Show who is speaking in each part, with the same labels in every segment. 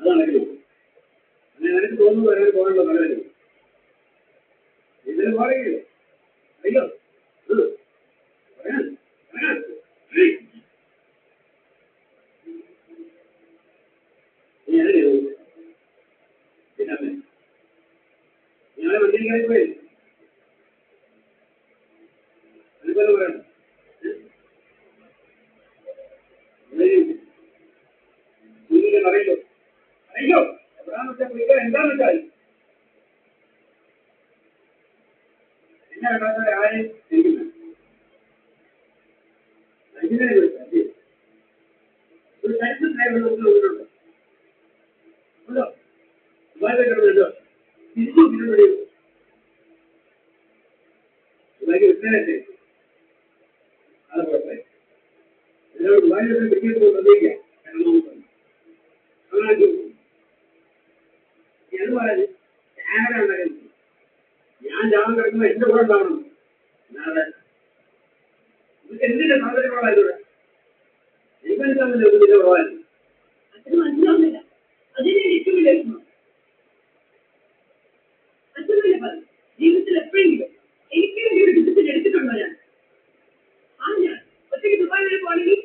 Speaker 1: അതാണെങ്കിലും അങ്ങനെ നിനക്ക് തോന്നുന്നു വരാൻ പോകാനുള്ള നല്ലതല്ലേ ഇതിന് പറയില്ലേ അയ്യോ പിന്നെ ഞങ്ങളെ വണ്ടിക്കാരി പോയി അതുപോലെ പറയണം കുഞ്ഞിനെ പറയല്ലോ അയ്യോ എവിടാന്ന് വെച്ചാൽ പുള്ളിക്കാർ എന്താന്ന് വെച്ചാൽ എന്നെ വേണ്ടാത്ത ആരെയും ഇരിക്കുന്നു അങ്ങനെ ഒരു സയൻസ് ഡ്രൈവറുണ്ട് ഉണ്ടോ ദുബായിലുണ്ടോ തിരിച്ചു നോക്കിയിട്ട് ദുബായിക്ക് വിട്ടേരട്ടെ അത് കുഴപ്പമില്ല എന്നോട് ദുബായിലൊക്കെ ക്രിക്കറ്റ് ശ്രദ്ധിക്കാം അങ്ങനെ എന്ന് പറഞ്ഞ് ക്യാമറ ഉണ്ടായിരുന്നു ഞാൻ ജാമം കിടക്കുമ്പോൾ എന്റെ കൂടെ ഉണ്ടാവണം അല്ലാതെ ഇത് എന്തിന്റെ സാഹചര്യങ്ങളായിരുന്നു എനിക്കെന്താണെന്ന് ഇതിന്റെ കുറവായിരുന്നു
Speaker 2: അച്ഛന് മനസ്സിലാവുന്നില്ല അതിനെ ഏറ്റവും വിലയിരുന്നു അച്ഛനല്ലേ പറഞ്ഞു ജീവിതത്തിൽ എപ്പോഴെങ്കിലും എനിക്ക് വേണ്ടി ഒരു ഡിസിഷൻ എടുത്തിട്ടുണ്ടോ ഞാൻ ഞാൻ ഒറ്റയ്ക്ക് ദുബായ് വരെ പോകണമെങ്കിൽ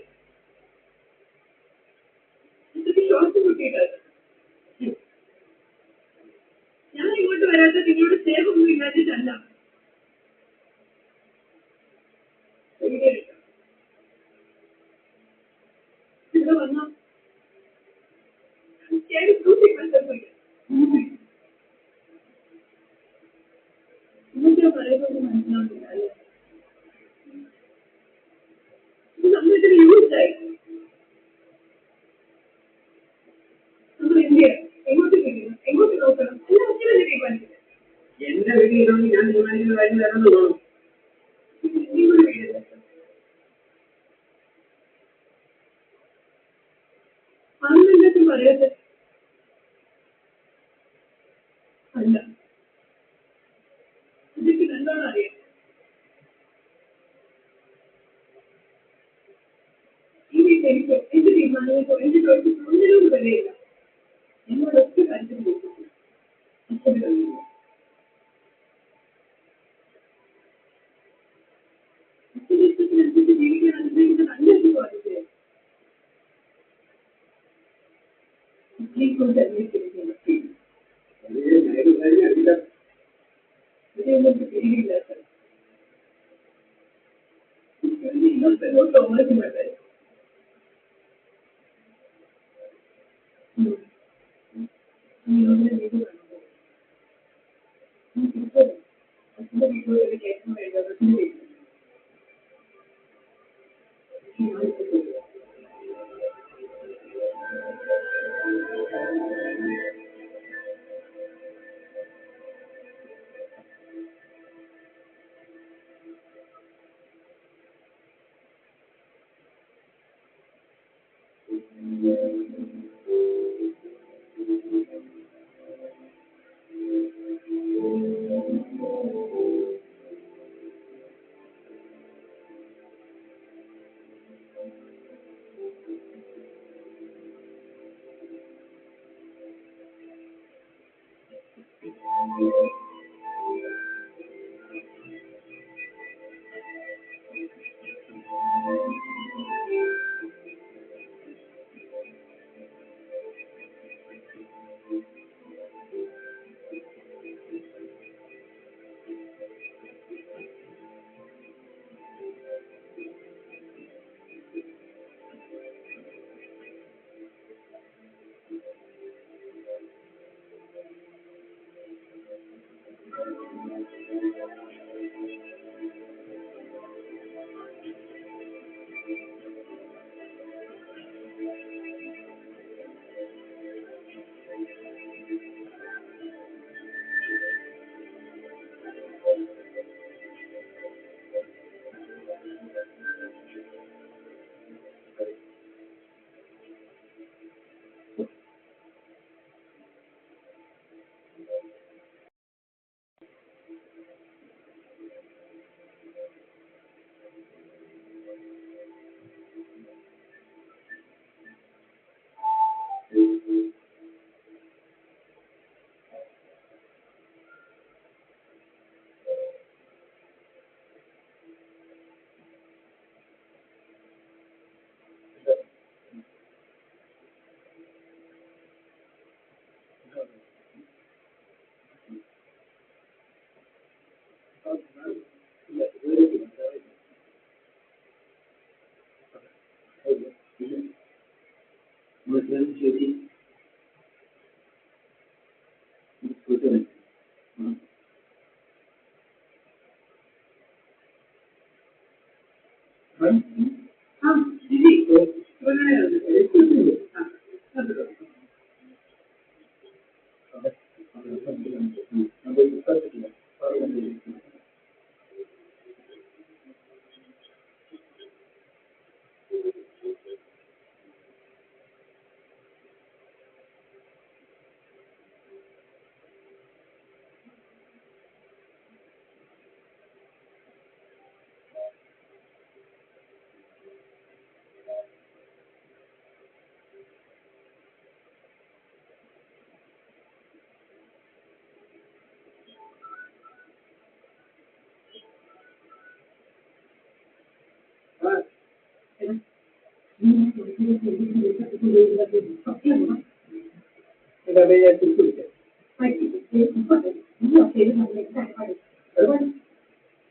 Speaker 2: ഇത്രയ്ക്ക് ശ്വാസം കിട്ടിയിട്ട് ഞാൻ ഇങ്ങോട്ട് വരാത്ത നിങ്ങളോട് സ്നേഹമൊന്നും ഇല്ലാതിട്ടല്ല ഇവിടെ വന്നോ ഇന്നത്തെ പറയുന്നത് മനസ്സിലാവുന്നില്ല അല്ലേ ഇത് നമ്മളിതിന് യൂസായി നമ്മൾ എന്ത് ചെയ്യണം എങ്ങോട്ട് തിരിയണം എങ്ങോട്ട് നോക്കണം എല്ലാം ഒറ്റ തീരുമാനിക്കുന്നത്
Speaker 1: എന്റെ വീട്ടിൽ ഇതൊന്നും ഞാൻ തീരുമാനിക്കുന്ന കാര്യം തരുന്നു തോന്നും
Speaker 2: നിങ്ങളുടെ വീട് അന്നെല്ലാത്തും പറയട്ടെ അല്ല ഇതൊക്കെ നല്ലോണം അറിയാം ഈ വീട്ടിൽ എനിക്ക് എന്റെ തീരുമാനങ്ങൾക്കോ എന്റെ ചോയ്സിനോ ഒന്നിനോട് വിലയില്ല എന്നോട് ഒറ്റ കാര്യത്തിന് കൊടുക്കുന്നു അച്ഛന് കഴിയില്ല അച്ഛന്റെ ഇഷ്ടത്തിനനുസരിച്ച് ജീവിക്കാൻ അനുഗ്രഹിക്കുന്ന നല്ല അച്ഛൻ കൊണ്ട് അന്വേഷിച്ചിരിക്കുന്നു ഇതിനൊന്നും തിരികില്ലാത്ത ഇന്നത്തെ ഓർക്കുന്നുണ്ട് വീട് കാണുമ്പോൾ അച്ഛൻ്റെ വീട്ടിലൊരു കേൾക്കാൻ വേണ്ടി അച്ഛൻ്റെ വീട്ടിൽ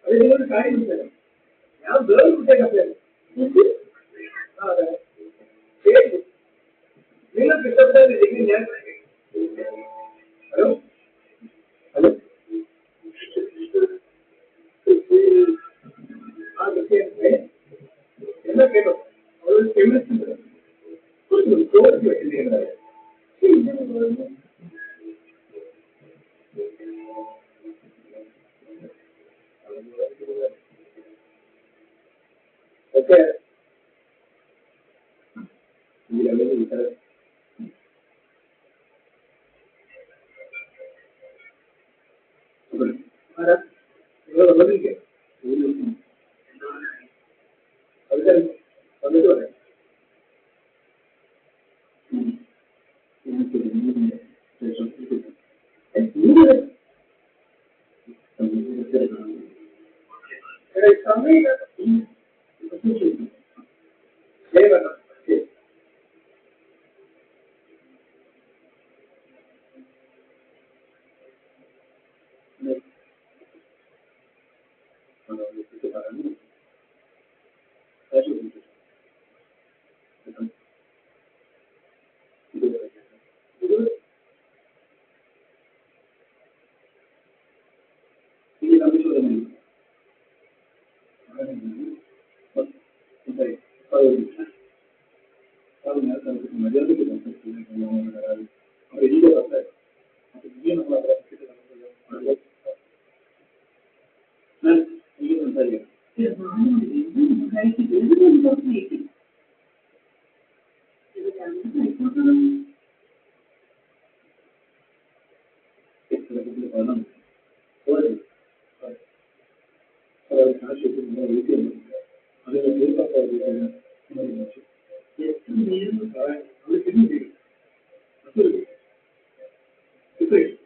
Speaker 1: അതിനൊരു കാര്യമില്ല. ഞാൻ വേറെ കുട്ടിയൊക്കെ നിങ്ങൾക്ക് ഇഷ്ടപ്പെട്ടതില്ലെങ്കിൽ ഞാൻ ഹലോ ഹലോ ആ കൃത്യത്തെ എന്നാ കേട്ടോ ഒരു കെമിസ്ട്രി ചോദിച്ചു വെച്ചിരിക്കുന്നത് ഒക്കെ ആരാ നിങ്ങൾ വന്നിരിക്കേ അവര് വന്നിട്ട് പറയാം Thank you.